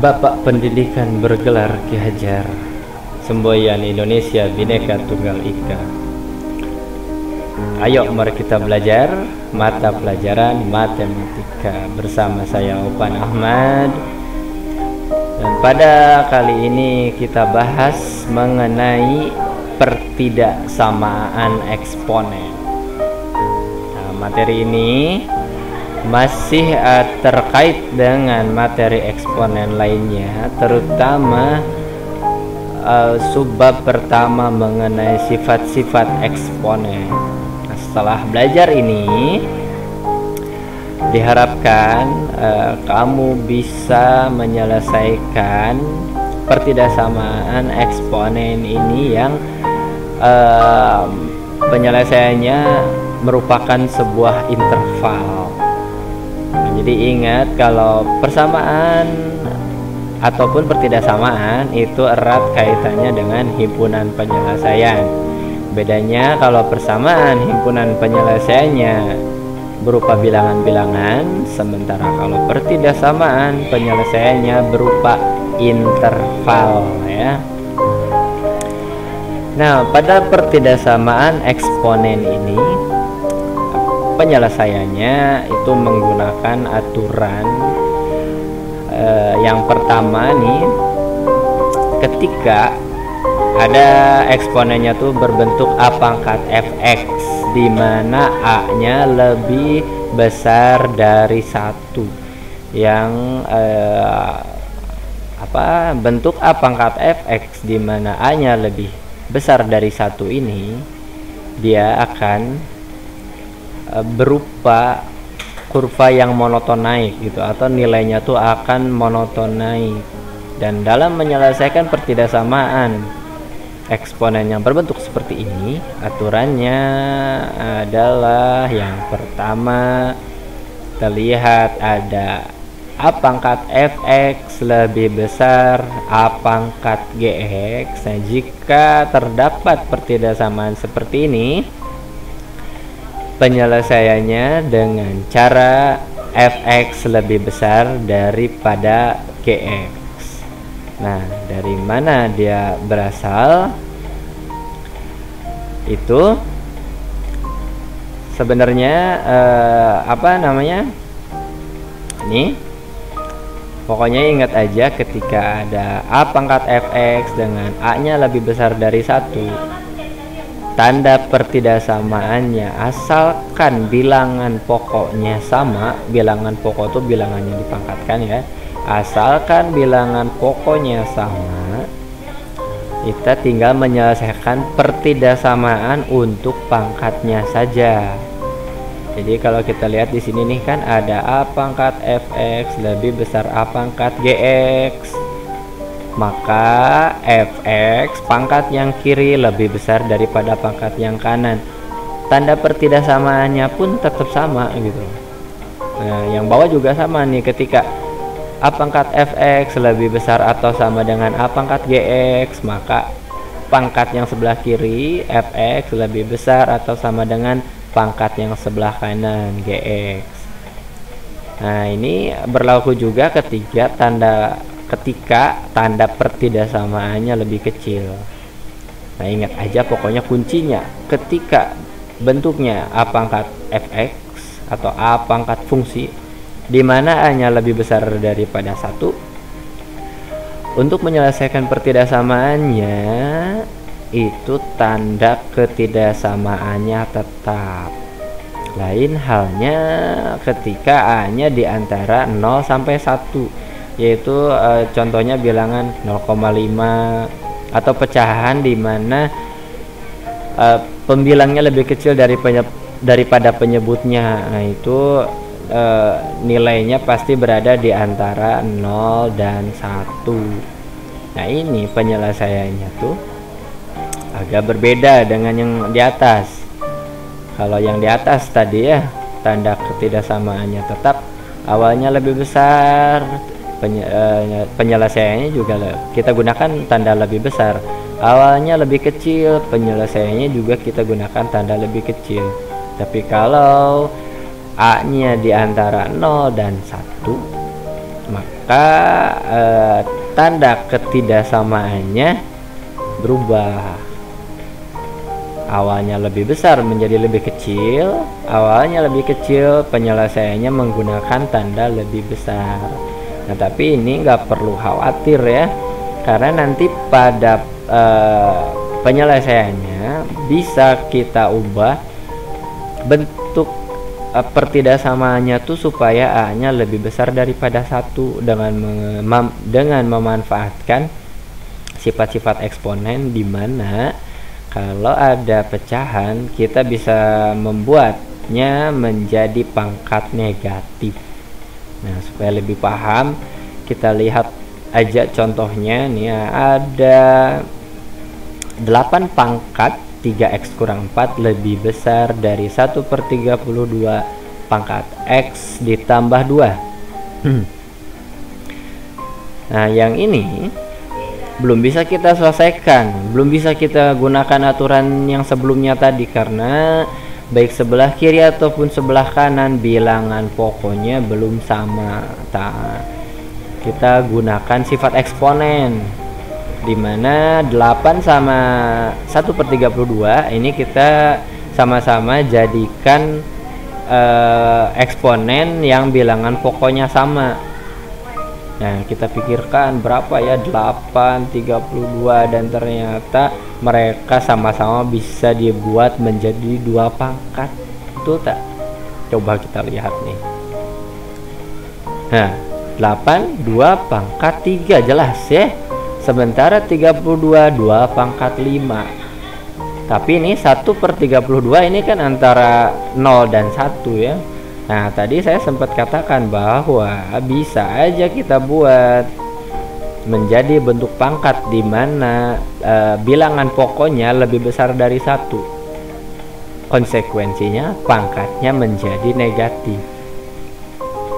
Bapak Pendidikan bergelar Ki Hajar Semboyan Indonesia Bhinneka Tunggal Ika. Ayo mari kita belajar mata pelajaran matematika bersama saya Opan Ahmad. Dan pada kali ini kita bahas mengenai pertidaksamaan eksponen. Nah, materi ini masih terkait dengan materi eksponen lainnya, terutama subbab pertama mengenai sifat-sifat eksponen. Nah, setelah belajar ini diharapkan kamu bisa menyelesaikan pertidaksamaan eksponen ini yang penyelesaiannya merupakan sebuah interval. Jadi ingat kalau persamaan ataupun pertidaksamaan itu erat kaitannya dengan himpunan penyelesaian. Bedanya kalau persamaan himpunan penyelesaiannya berupa bilangan-bilangan, sementara kalau pertidaksamaan penyelesaiannya berupa interval ya. Nah, pada pertidaksamaan eksponen ini penyelesaiannya itu menggunakan aturan yang pertama nih, ketika ada eksponennya tuh berbentuk A pangkat fx di mana A-nya lebih besar dari 1. Yang bentuk A pangkat fx di mana A-nya lebih besar dari 1 ini, dia akan berupa kurva yang monoton naik gitu, atau nilainya tuh akan monoton naik. Dan dalam menyelesaikan pertidaksamaan eksponen yang berbentuk seperti ini, aturannya adalah yang pertama, terlihat ada A pangkat fx lebih besar A pangkat gx. Nah, jika terdapat pertidaksamaan seperti ini, penyelesaiannya dengan cara fx lebih besar daripada gx. Nah, dari mana dia berasal? Itu sebenarnya ini pokoknya ingat aja, ketika ada A pangkat fx dengan A nya lebih besar dari 1, tanda pertidaksamaannya asalkan bilangan pokoknya sama. Bilangan pokok itu bilangannya dipangkatkan ya. Asalkan bilangan pokoknya sama, kita tinggal menyelesaikan pertidaksamaan untuk pangkatnya saja. Jadi kalau kita lihat di sini nih kan ada A pangkat fx lebih besar A pangkat gx, maka fx pangkat yang kiri lebih besar daripada pangkat yang kanan. Tanda pertidaksamaannya pun tetap sama gitu. Nah, yang bawah juga sama nih, ketika A pangkat fx lebih besar atau sama dengan A pangkat gx, maka pangkat yang sebelah kiri fx lebih besar atau sama dengan pangkat yang sebelah kanan gx. Nah, ini berlaku juga ketika tanda pertidaksamaannya lebih kecil. Nah, ingat aja pokoknya kuncinya ketika bentuknya A pangkat fx atau A pangkat fungsi di mana A-nya lebih besar daripada 1, untuk menyelesaikan pertidaksamaannya itu tanda ketidaksamaannya tetap. Lain halnya ketika A-nya di antara 0 sampai 1, yaitu contohnya bilangan 0,5 atau pecahan di mana pembilangnya lebih kecil daripada penyebutnya. Nah, itu nilainya pasti berada di antara 0 dan 1. Nah, ini penyelesaiannya tuh agak berbeda dengan yang di atas. Kalau yang di atas tadi ya, tanda ketidaksamaannya tetap, awalnya lebih besar, penyelesaiannya juga kita gunakan tanda lebih besar. Awalnya lebih kecil, penyelesaiannya juga kita gunakan tanda lebih kecil. Tapi kalau A nya di antara 0 dan 1, maka maka tanda ketidaksamaannya berubah. Awalnya lebih besar menjadi lebih kecil, awalnya lebih kecil, penyelesaiannya menggunakan tanda lebih besar. Nah, tapi ini nggak perlu khawatir ya, karena nanti pada penyelesaiannya bisa kita ubah bentuk pertidaksamaannya tuh supaya A-nya lebih besar daripada 1 dengan memanfaatkan sifat-sifat eksponen, di mana kalau ada pecahan kita bisa membuatnya menjadi pangkat negatif. Nah, supaya lebih paham, kita lihat aja contohnya nih ya. Ada 8 pangkat 3x kurang 4 lebih besar dari 1/32 pangkat x ditambah 2. Nah, yang ini belum bisa kita selesaikan, belum bisa kita gunakan aturan yang sebelumnya tadi, karena baik sebelah kiri ataupun sebelah kanan bilangan pokoknya belum sama. Kita gunakan sifat eksponen, dimana 8 sama 1/32 ini kita sama-sama jadikan eksponen yang bilangan pokoknya sama. Nah, kita pikirkan berapa ya 8, 32, dan ternyata mereka sama-sama bisa dibuat menjadi 2 pangkat. Betul tak? Coba kita lihat nih. Nah, 8, 2 pangkat 3, jelas ya. Sementara 32, 2 pangkat 5. Tapi ini 1/32 ini kan antara 0 dan 1 ya. Nah, tadi saya sempat katakan bahwa bisa aja kita buat menjadi bentuk pangkat di mana bilangan pokoknya lebih besar dari 1. Konsekuensinya pangkatnya menjadi negatif.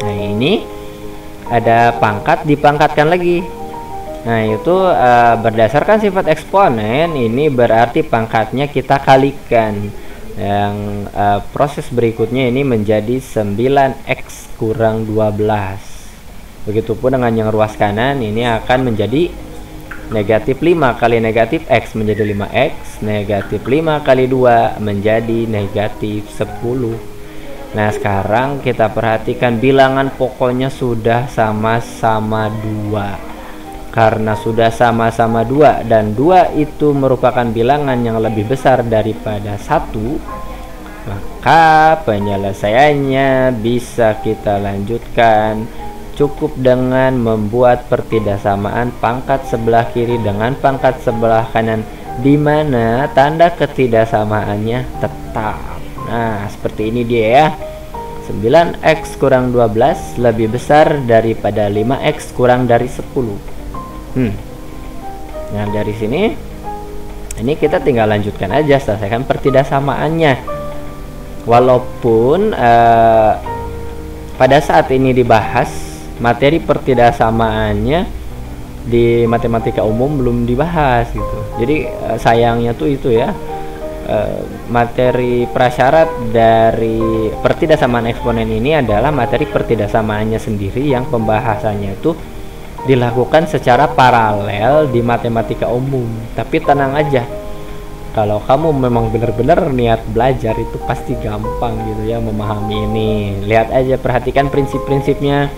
Nah, ini ada pangkat dipangkatkan lagi. Nah, itu berdasarkan sifat eksponen, ini berarti pangkatnya kita kalikan. Yang proses berikutnya ini menjadi 9x kurang 12. Begitupun dengan yang ruas kanan, ini akan menjadi negatif 5 kali negatif x menjadi 5x, negatif 5 kali 2 menjadi negatif 10. Nah, sekarang kita perhatikan bilangan pokoknya sudah sama-sama 2. Karena sudah sama-sama 2 dan 2 itu merupakan bilangan yang lebih besar daripada 1, maka penyelesaiannya bisa kita lanjutkan. Cukup dengan membuat pertidaksamaan pangkat sebelah kiri dengan pangkat sebelah kanan, di mana tanda ketidaksamaannya tetap. Nah, seperti ini dia ya. 9x kurang 12 lebih besar daripada 5x kurang dari 10. Nah, dari sini ini kita tinggal lanjutkan aja, selesaikan pertidaksamaannya. Walaupun pada saat ini dibahas materi pertidaksamaannya di matematika umum belum dibahas gitu. Jadi sayangnya tuh itu ya, materi prasyarat dari pertidaksamaan eksponen ini adalah materi pertidaksamaannya sendiri yang pembahasannya itu dilakukan secara paralel di matematika umum. Tapi tenang aja, kalau kamu memang benar-benar niat belajar itu pasti gampang gitu ya memahami ini. Lihat aja, perhatikan prinsip-prinsipnya,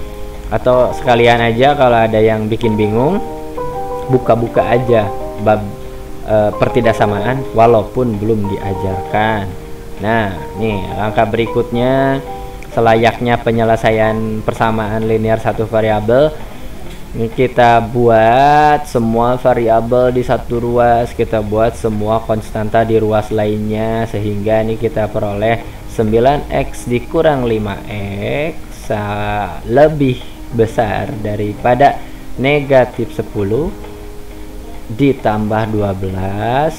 atau sekalian aja kalau ada yang bikin bingung, buka-buka aja bab pertidaksamaan walaupun belum diajarkan. Nah, nih langkah berikutnya selayaknya penyelesaian persamaan linear satu variabel. Ini kita buat semua variabel di satu ruas, kita buat semua konstanta di ruas lainnya, sehingga ini kita peroleh 9x dikurang 5x lebih besar daripada negatif 10 ditambah 12.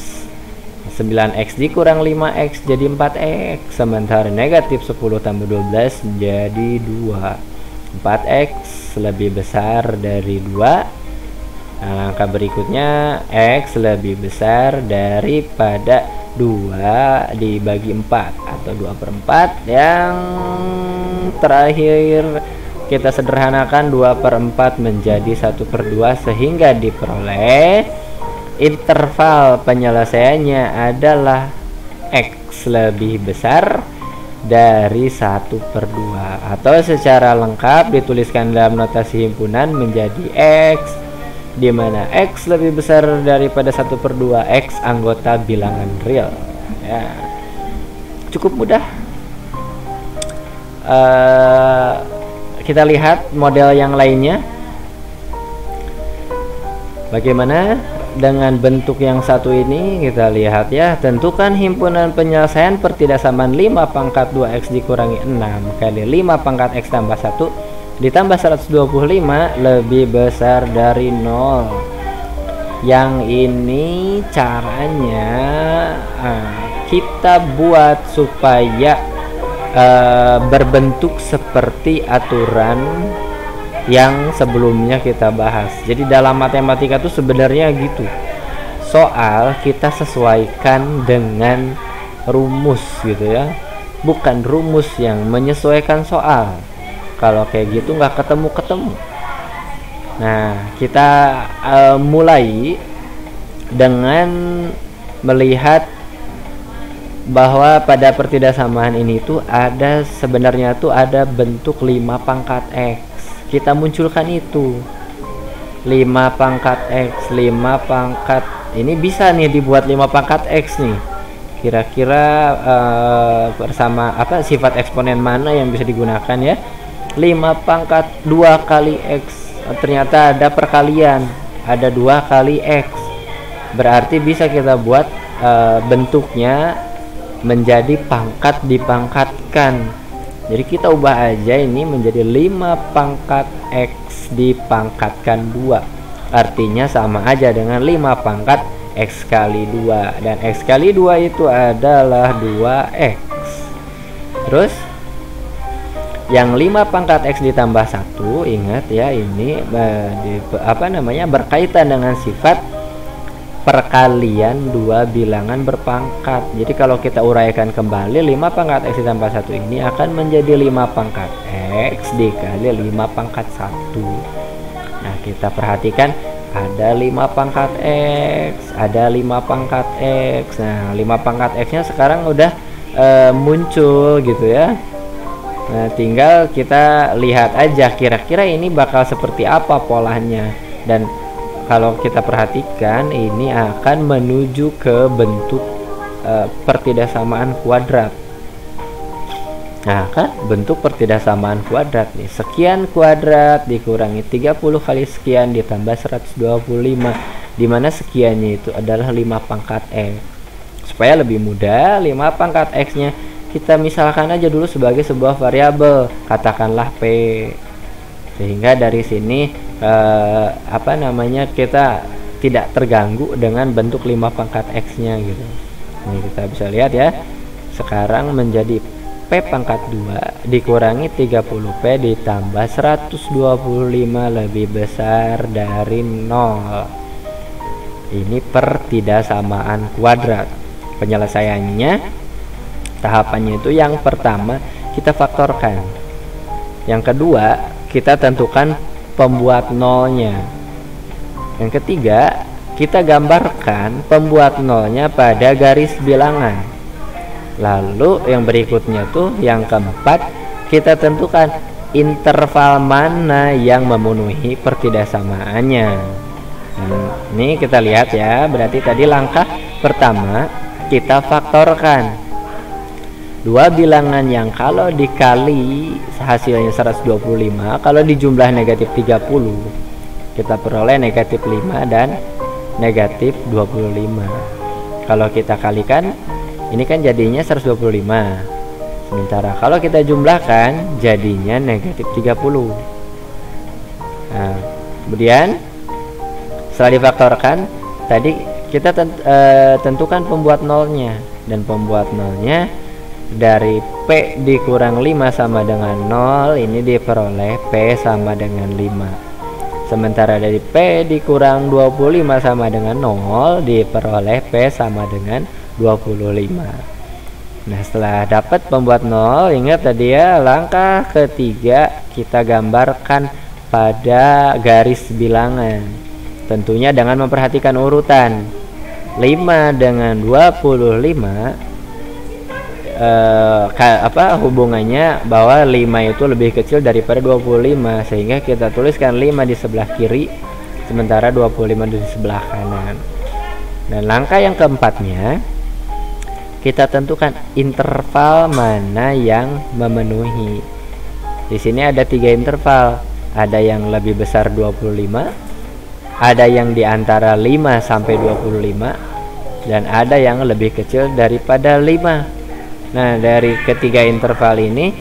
9x dikurang 5x jadi 4x, sementara negatif 10 tambah 12 jadi 2. 4x lebih besar dari 2. Nah, langkah berikutnya x lebih besar daripada 2 dibagi 4 atau 2/4. Yang terakhir kita sederhanakan 2/4 menjadi 1/2 sehingga diperoleh interval penyelesaiannya adalah X lebih besar dari 1/2, atau secara lengkap dituliskan dalam notasi himpunan menjadi X, di mana X lebih besar daripada 1/2, X anggota bilangan real. Ya, cukup mudah. Kita lihat model yang lainnya. Bagaimana dengan bentuk yang satu ini? Kita lihat ya. Tentukan himpunan penyelesaian pertidaksamaan 5/2 X dikurangi 6 kali 5/X tambah 1 ditambah 125 lebih besar dari 0. Yang ini caranya kita buat supaya berbentuk seperti aturan yang sebelumnya kita bahas. Jadi dalam matematika itu sebenarnya gitu. Soal kita sesuaikan dengan rumus gitu ya, bukan rumus yang menyesuaikan soal. Kalau kayak gitu nggak ketemu. Nah, kita mulai dengan melihat bahwa pada pertidaksamaan ini tuh sebenarnya ada bentuk 5/X. Kita munculkan itu 5/X. Ini bisa nih dibuat 5/X nih. Kira-kira bersama sifat eksponen mana yang bisa digunakan ya? 5/2 kali X. Ternyata ada perkalian, ada 2 kali X. Berarti bisa kita buat bentuknya menjadi pangkat dipangkatkan. Jadi kita ubah aja ini menjadi 5/X dipangkatkan 2. Artinya sama aja dengan 5/X kali 2, dan X kali 2 itu adalah 2X. Terus yang 5/X ditambah 1, ingat ya, ini berkaitan dengan sifat perkalian 2 bilangan berpangkat. Jadi kalau kita uraikan kembali, 5/X ditambah 1 ini akan menjadi 5/X dikali 5/1. Nah, kita perhatikan ada 5/X, ada 5/X. Nah, 5/X nya sekarang udah muncul gitu ya. Nah, tinggal kita lihat aja kira-kira ini bakal seperti apa polanya. Dan kalau kita perhatikan, ini akan menuju ke bentuk pertidaksamaan kuadrat. Nah, kan bentuk pertidaksamaan kuadrat nih. Sekian kuadrat dikurangi 30 kali sekian ditambah 125, di mana sekiannya itu adalah 5/X. Supaya lebih mudah, 5/X-nya kita misalkan aja dulu sebagai sebuah variabel, katakanlah P. Sehingga dari sini kita tidak terganggu dengan bentuk 5/X-nya gitu. Ini kita bisa lihat ya. Sekarang menjadi P/2 dikurangi 30P ditambah 125 lebih besar dari 0. Ini pertidaksamaan kuadrat. Penyelesaiannya, tahapannya itu yang pertama kita faktorkan. Yang kedua, kita tentukan pembuat nolnya. Yang ketiga, kita gambarkan pembuat nolnya pada garis bilangan. Lalu yang berikutnya tuh yang keempat, kita tentukan interval mana yang memenuhi pertidaksamaannya. Ini kita lihat ya. Berarti tadi langkah pertama kita faktorkan dua bilangan yang kalau dikali hasilnya 125, kalau dijumlah negatif 30, kita peroleh negatif 5 dan negatif 25. Kalau kita kalikan, ini kan jadinya 125. Sementara kalau kita jumlahkan, jadinya negatif 30. Nah, kemudian setelah difaktorkan, tadi kita tentukan pembuat nolnya. Dan pembuat nolnya dari P dikurang 5 sama dengan 0, ini diperoleh P sama dengan 5. Sementara dari P dikurang 25 sama dengan 0, diperoleh P sama dengan 25. Nah, setelah dapat pembuat 0, ingat tadi ya, langkah ketiga kita gambarkan pada garis bilangan. Tentunya dengan memperhatikan urutan 5 dengan 25, hubungannya bahwa 5 itu lebih kecil daripada 25, sehingga kita tuliskan 5 di sebelah kiri sementara 25 di sebelah kanan. Dan langkah yang keempatnya, kita tentukan interval mana yang memenuhi. Di sini ada 3 interval, ada yang lebih besar 25, ada yang di antara 5 sampai 25, dan ada yang lebih kecil daripada 5. Nah, dari ketiga interval ini,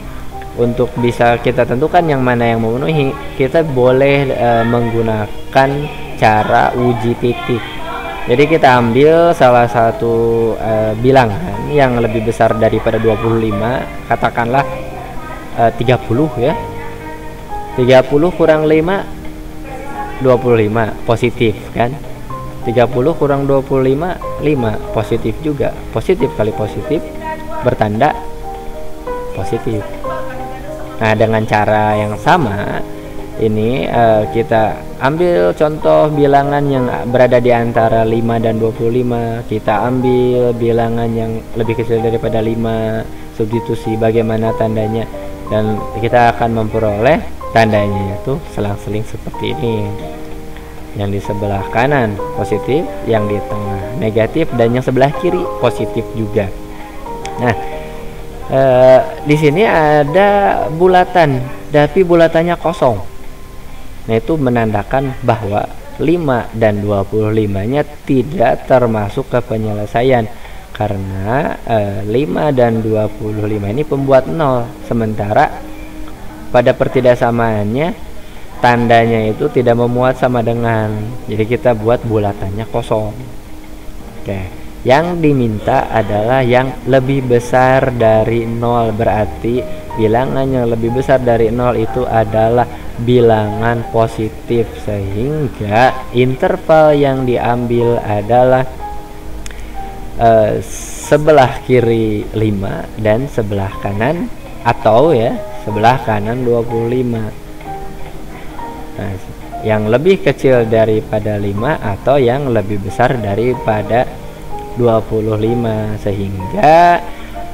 untuk bisa kita tentukan yang mana yang memenuhi, kita boleh menggunakan cara uji titik. Jadi kita ambil salah satu bilangan yang lebih besar daripada 25, katakanlah 30 ya. 30 kurang 5, 25, positif kan. 30 kurang 25, 5, positif juga. Positif kali positif bertanda positif. Nah, dengan cara yang sama ini kita ambil contoh bilangan yang berada di antara 5 dan 25. Kita ambil bilangan yang lebih kecil daripada 5, substitusi bagaimana tandanya, dan kita akan memperoleh tandanya yaitu selang-seling seperti ini. Yang di sebelah kanan positif, yang di tengah negatif, dan yang sebelah kiri positif juga. Nah, di sini ada bulatan, tapi bulatannya kosong. Nah, itu menandakan bahwa 5 dan 25-nya tidak termasuk ke penyelesaian, karena 5 dan 25 ini pembuat 0, sementara pada pertidaksamaannya tandanya itu tidak memuat sama dengan, jadi kita buat bulatannya kosong. Oke, yang diminta adalah yang lebih besar dari 0, berarti bilangan yang lebih besar dari 0 itu adalah bilangan positif, sehingga interval yang diambil adalah sebelah kiri 5 dan sebelah kanan, atau ya sebelah kanan 25. Nah, yang lebih kecil daripada 5 atau yang lebih besar daripada 25, sehingga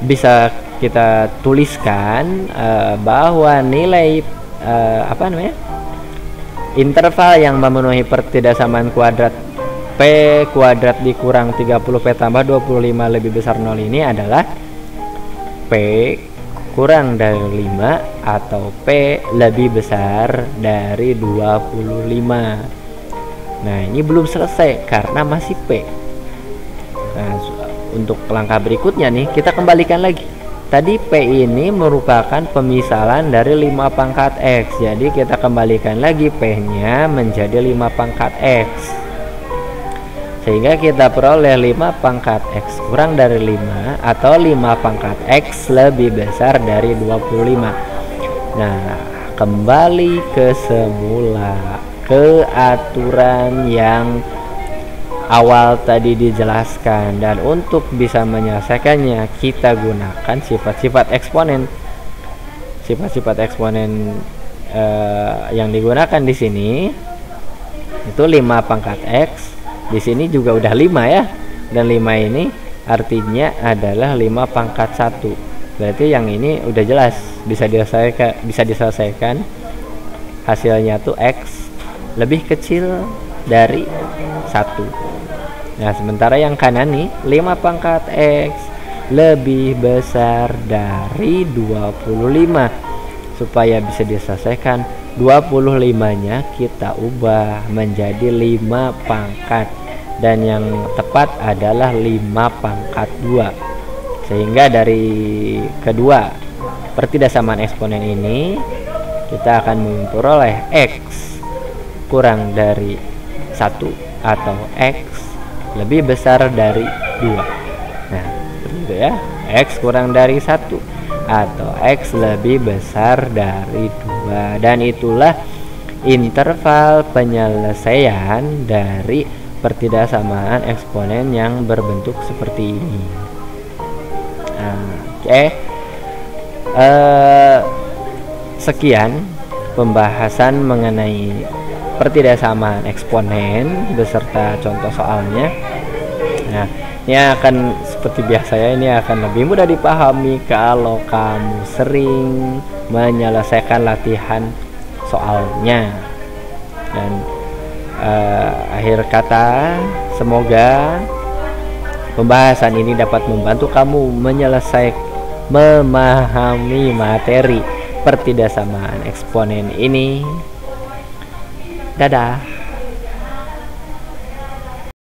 bisa kita tuliskan bahwa nilai interval yang memenuhi pertidaksamaan kuadrat P kuadrat dikurang 30 P tambah 25 lebih besar 0 ini adalah P kurang dari 5 atau P lebih besar dari 25. Nah, ini belum selesai karena masih P. Nah, untuk langkah berikutnya nih, kita kembalikan lagi. Tadi P ini merupakan pemisalan dari 5 pangkat X. Jadi kita kembalikan lagi P-nya menjadi 5 pangkat X. Sehingga kita peroleh 5 pangkat X kurang dari 5 atau 5 pangkat X lebih besar dari 25. Nah, kembali ke semula, ke aturan yang awal tadi dijelaskan, dan untuk bisa menyelesaikannya kita gunakan sifat-sifat eksponen. Sifat-sifat eksponen yang digunakan di sini itu 5 pangkat X. Di sini juga udah 5 ya, dan 5 ini artinya adalah 5 pangkat 1. Berarti yang ini udah jelas bisa diselesaikan. Hasilnya tuh X lebih kecil dari 1. Nah, sementara yang kanan nih 5 pangkat X lebih besar dari 25. Supaya bisa diselesaikan, 25-nya kita ubah menjadi 5 pangkat, dan yang tepat adalah 5 pangkat 2. Sehingga dari kedua pertidaksamaan eksponen ini kita akan memperoleh X kurang dari 1 atau X lebih besar dari 2. Nah, begitu ya. X kurang dari 1 atau X lebih besar dari 2. Dan itulah interval penyelesaian dari pertidaksamaan eksponen yang berbentuk seperti ini. Nah, Oke. Sekian pembahasan mengenai pertidaksamaan eksponen beserta contoh soalnya. Nah, ini akan seperti biasa ya, ini akan lebih mudah dipahami kalau kamu sering menyelesaikan latihan soalnya. Dan akhir kata, semoga pembahasan ini dapat membantu kamu memahami materi pertidaksamaan eksponen ini. Dadah.